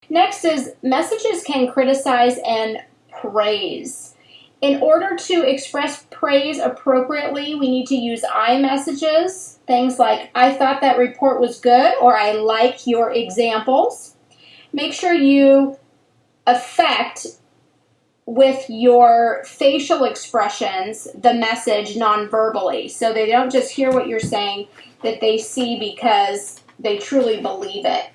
Next is messages can criticize and praise. In order to express praise appropriately, we need to use I messages. Things like, I thought that report was good, or I like your examples. Make sure you affect with your facial expressions the message non-verbally, so they don't just hear what you're saying, that they see because they truly believe it.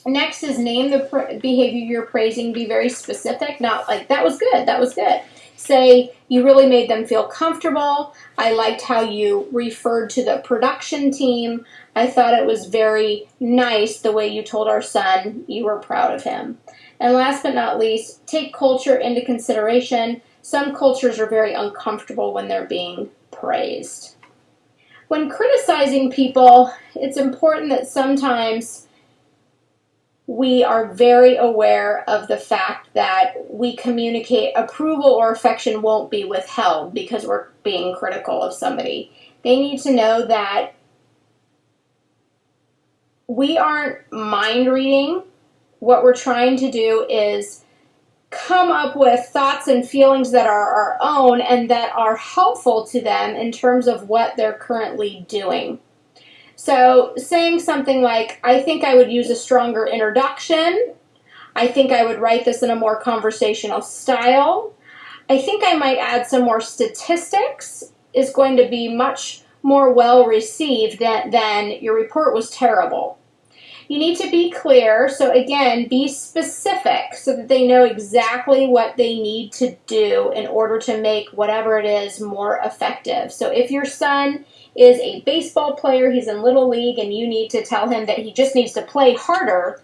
Next is name the behavior you're praising. Be very specific, not like, that was good, that was good. Say, you really made them feel comfortable. I liked how you referred to the production team. I thought it was very nice the way you told our son you were proud of him. And last but not least, take culture into consideration. Some cultures are very uncomfortable when they're being praised. When criticizing people, it's important that sometimes we are very aware of the fact that we communicate approval or affection won't be withheld because we're being critical of somebody. They need to know that we aren't mind reading. What we're trying to do is come up with thoughts and feelings that are our own and that are helpful to them in terms of what they're currently doing. So saying something like, I think I would use a stronger introduction. I think I would write this in a more conversational style. I think I might add some more statistics is going to be much more well received than your report was terrible. You need to be clear, so again, be specific so that they know exactly what they need to do in order to make whatever it is more effective. So if your son is a baseball player, he's in Little League, and you need to tell him that he just needs to play harder,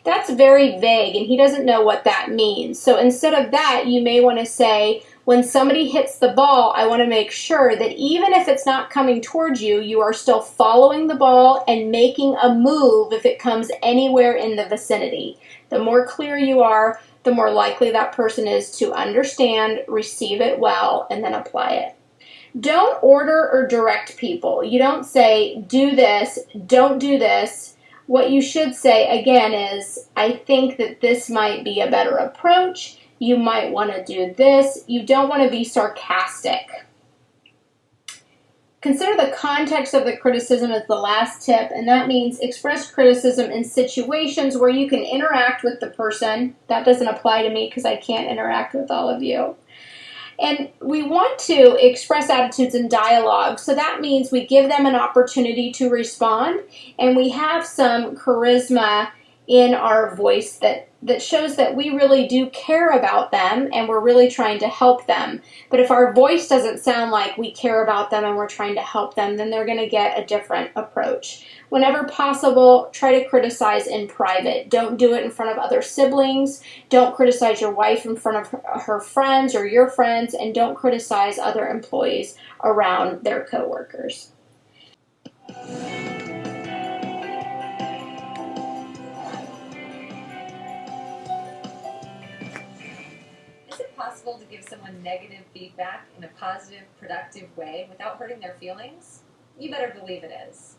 that's very vague, and he doesn't know what that means. So instead of that, you may want to say, when somebody hits the ball, I want to make sure that even if it's not coming towards you, you are still following the ball and making a move if it comes anywhere in the vicinity. The more clear you are, the more likely that person is to understand, receive it well, and then apply it. Don't order or direct people. You don't say, do this, don't do this. What you should say, again, is, I think that this might be a better approach. You might want to do this. You don't want to be sarcastic. Consider the context of the criticism as the last tip, and that means express criticism in situations where you can interact with the person. That doesn't apply to me because I can't interact with all of you. And we want to express attitudes in dialogue, so that means we give them an opportunity to respond, and we have some charisma in our voice that shows that we really do care about them and we're really trying to help them. But if our voice doesn't sound like we care about them and we're trying to help them, then they're going to get a different approach. Whenever possible, try to criticize in private. Don't do it in front of other siblings. Don't criticize your wife in front of her friends or your friends, and don't criticize other employees around their coworkers. Is it possible to give someone negative feedback in a positive, productive way without hurting their feelings? You better believe it is.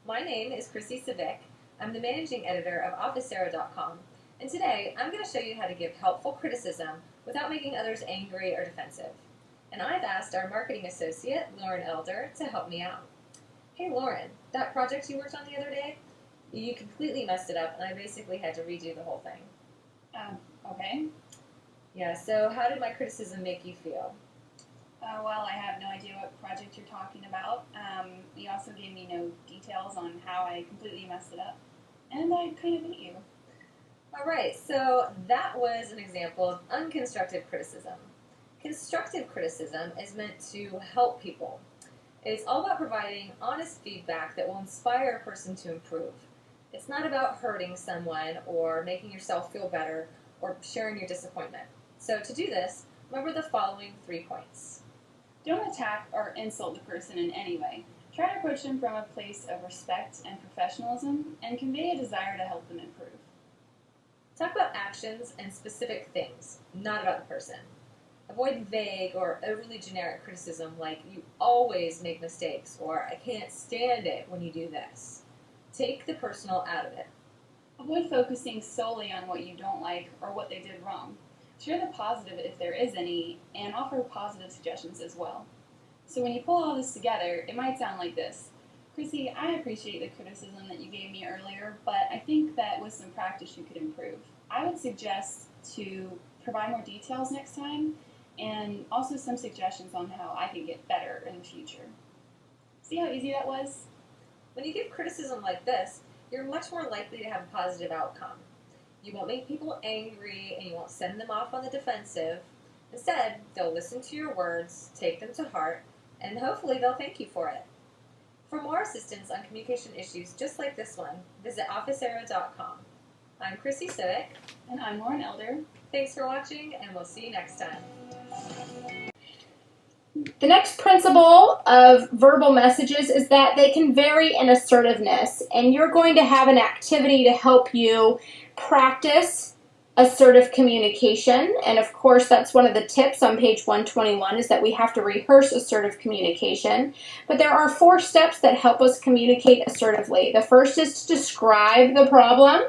My name is Principles7. I'm the managing editor of OfficeArrow.com, and today I'm going to show you how to give helpful criticism without making others angry or defensive. And I've asked our marketing associate, Lauren Elder, to help me out. Hey Lauren, that project you worked on the other day, you completely messed it up and I basically had to redo the whole thing. Okay. Yeah, so how did my criticism make you feel? Well, I have no idea what project you're talking about. You also gave me no details on how I completely messed it up. And I kind of hate you. Alright, so that was an example of unconstructive criticism. Constructive criticism is meant to help people. It's all about providing honest feedback that will inspire a person to improve. It's not about hurting someone or making yourself feel better or sharing your disappointment. So to do this, remember the following 3 points. Don't attack or insult the person in any way. Try to approach them from a place of respect and professionalism and convey a desire to help them improve. Talk about actions and specific things, not about the person. Avoid vague or overly generic criticism like, you always make mistakes, or I can't stand it when you do this. Take the personal out of it. Avoid focusing solely on what you don't like or what they did wrong. Share the positive if there is any, and offer positive suggestions as well. So when you pull all this together, it might sound like this. Chrissy, I appreciate the criticism that you gave me earlier, but I think that with some practice you could improve. I would suggest to provide more details next time, and also some suggestions on how I can get better in the future. See how easy that was? When you give criticism like this, you're much more likely to have a positive outcome. You won't make people angry and you won't send them off on the defensive. Instead, they'll listen to your words, take them to heart, and hopefully they'll thank you for it. For more assistance on communication issues just like this one, visit officearrow.com. I'm Chrissy Civic. And I'm Lauren Elder. Thanks for watching, and we'll see you next time. The next principle of verbal messages is that they can vary in assertiveness, and you're going to have an activity to help you practice assertive communication. And of course, that's one of the tips on page 121 is that we have to rehearse assertive communication. But there are 4 steps that help us communicate assertively. The first is to describe the problem.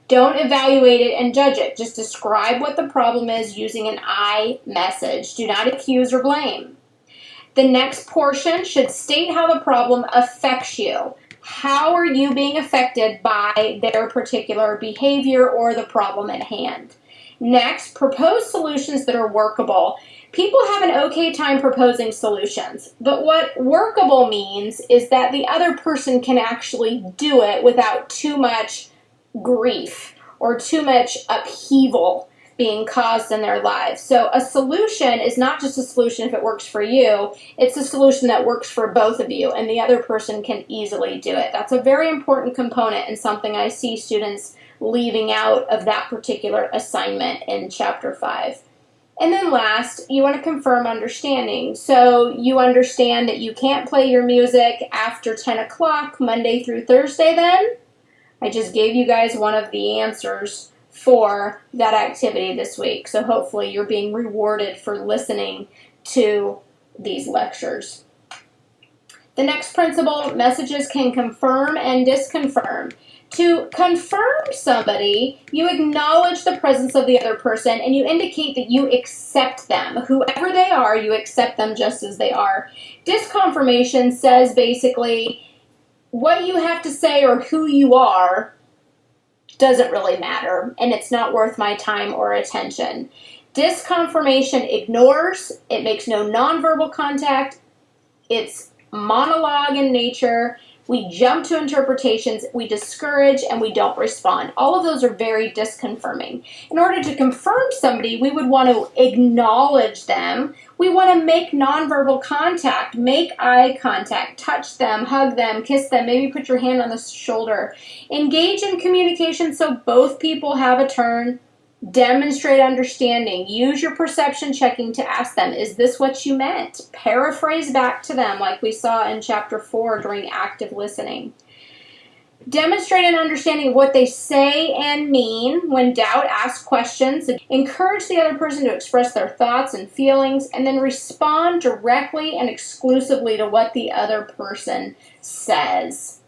Don't evaluate it and judge it. Just describe what the problem is using an I message. Do not accuse or blame. The next portion should state how the problem affects you. How are you being affected by their particular behavior or the problem at hand? Next, propose solutions that are workable. People have an okay time proposing solutions, but what workable means is that the other person can actually do it without too much grief or too much upheaval being caused in their lives. So a solution is not just a solution if it works for you, it's a solution that works for both of you and the other person can easily do it. That's a very important component and something I see students leaving out of that particular assignment in chapter 5. And then last, you want to confirm understanding. So you understand that you can't play your music after 10 o'clock Monday through Thursday then? I just gave you guys one of the answers for that activity this week. So hopefully you're being rewarded for listening to these lectures. The next principle, messages can confirm and disconfirm. To confirm somebody, you acknowledge the presence of the other person and you indicate that you accept them. Whoever they are, you accept them just as they are. Disconfirmation says basically what you have to say or who you are doesn't really matter, and it's not worth my time or attention. Disconfirmation ignores, it makes no nonverbal contact, it's monologue in nature, we jump to interpretations, we discourage, and we don't respond. All of those are very disconfirming. In order to confirm somebody, we would want to acknowledge them. We want to make nonverbal contact, make eye contact, touch them, hug them, kiss them, maybe put your hand on the shoulder. Engage in communication so both people have a turn. Demonstrate understanding. Use your perception checking to ask them, is this what you meant? Paraphrase back to them like we saw in chapter 4 during active listening. Demonstrate an understanding of what they say and mean. When doubt, ask questions. Encourage the other person to express their thoughts and feelings, and then respond directly and exclusively to what the other person says.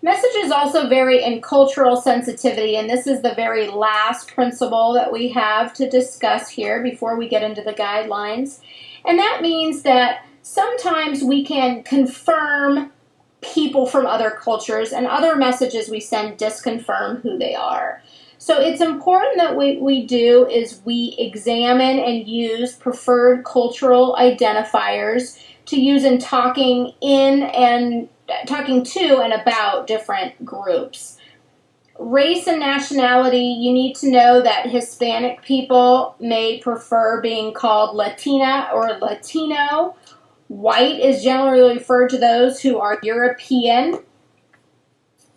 Messages also vary in cultural sensitivity, and this is the very last principle that we have to discuss here before we get into the guidelines. And that means that sometimes we can confirm people from other cultures, and other messages we send disconfirm who they are. So it's important that we do is we examine and use preferred cultural identifiers to use in talking to and about different groups. Race and nationality, you need to know that Hispanic people may prefer being called Latina or Latino. White is generally referred to those who are European.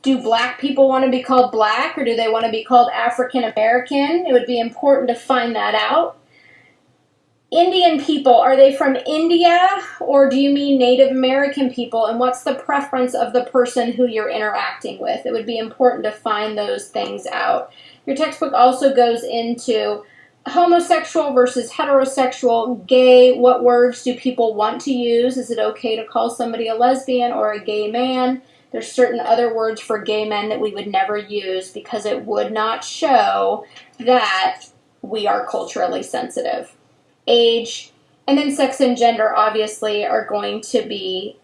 Do black people want to be called black or do they want to be called African American? It would be important to find that out. Indian people, are they from India or do you mean Native American people? And what's the preference of the person who you're interacting with? It would be important to find those things out. Your textbook also goes into homosexual versus heterosexual, gay. What words do people want to use? Is it okay to call somebody a lesbian or a gay man? There's certain other words for gay men that we would never use because it would not show that we are culturally sensitive. Age, and then sex and gender obviously are going to be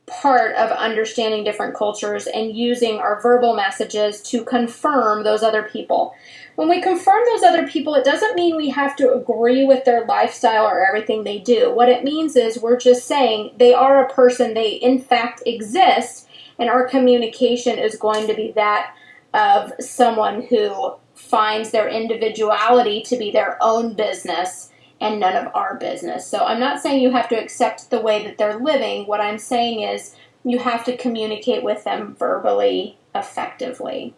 part of understanding different cultures and using our verbal messages to confirm those other people. When we confirm those other people, it doesn't mean we have to agree with their lifestyle or everything they do. What it means is we're just saying they are a person, they in fact exist, and our communication is going to be that of someone who finds their individuality to be their own business and none of our business. So I'm not saying you have to accept the way that they're living. What I'm saying is you have to communicate with them verbally effectively.